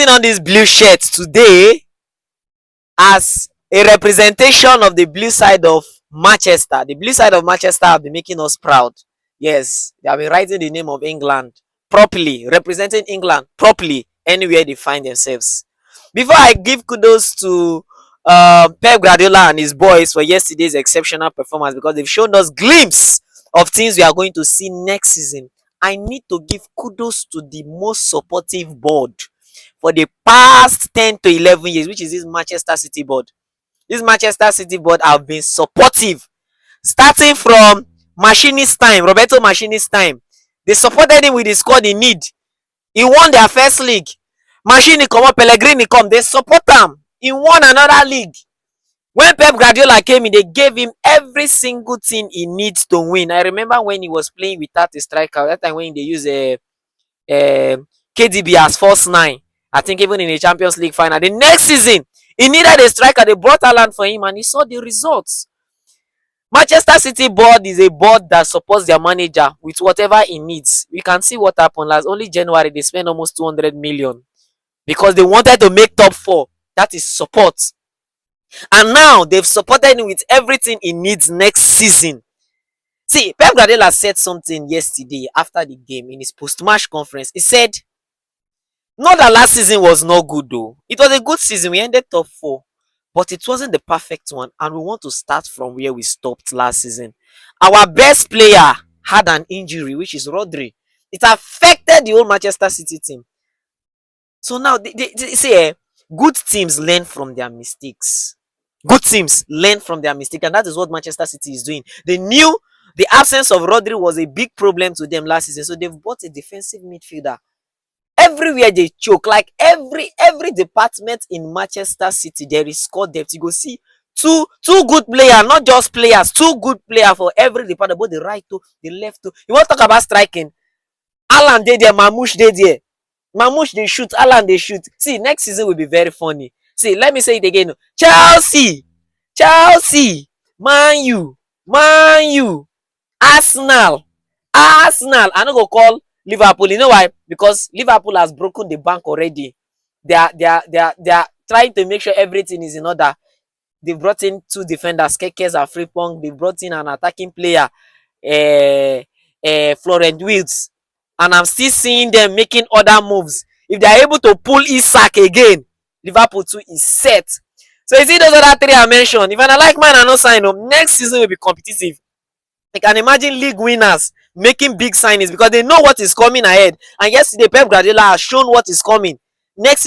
putting on this blue shirt today as a representation of the blue side of Manchester. The blue side of Manchester have been making us proud. Yes, they have been writing the name of England properly, representing England properly anywhere they find themselves. Before I give kudos to Pep Guardiola and his boys for yesterday's exceptional performance, because they've shown us glimpse of things we are going to see next season, I need to give kudos to the most supportive board for the past 10 to 11 years, which is this Manchester City board. This Manchester City board have been supportive, starting from Machinist time, Roberto Machinist time. They supported him with the squad he need. He won their first league. Machini come up, Pellegrini come, they support him. He won another league. When Pep Guardiola came in, they gave him every single thing he needs to win. I remember when he was playing without a striker, that time when they used KDB as false nine. I think even in the Champions League final. The next season, he needed a striker. They brought Haaland for him and he saw the results. Manchester City board is a board that supports their manager with whatever he needs. We can see what happened last. Only January, they spent almost 200 million because they wanted to make top 4. That is support. And now they've supported him with everything he needs next season. See, Pep Guardiola said something yesterday after the game in his post-match conference. He said, not that last season was not good though. It was a good season. We ended top 4. But it wasn't the perfect one. And we want to start from where we stopped last season. Our best player had an injury, which is Rodri. It affected the whole Manchester City team. So now, see, good teams learn from their mistakes. Good teams learn from their mistakes. And that is what Manchester City is doing. They knew the absence of Rodri was a big problem to them last season. So they've bought a defensive midfielder. Everywhere they choke, like every department in Manchester City, there is squad depth. You go see two good players, not just players, 2 good players for every department, both the right to the left to. You want to talk about striking? Haaland dey there, Mamouche dey there. Mamouche they shoot, Haaland they shoot. See, next season will be very funny. See, let me say it again. Chelsea, Man U, Arsenal. I no go call Liverpool. You know why? Because Liverpool has broken the bank already. They are trying to make sure everything is in order. They brought in 2 defenders, Kekes and Frimpong. They brought in an attacking player, Florent Wirtz. And I'm still seeing them making other moves. If they are able to pull Isak again, Liverpool too is set. So you see those other 3 I mentioned. If I like mine, I no sign up. Next season will be competitive. I can imagine league winners making big signings because they know what is coming ahead. And yesterday, Pep Guardiola has shown what is coming. Next season.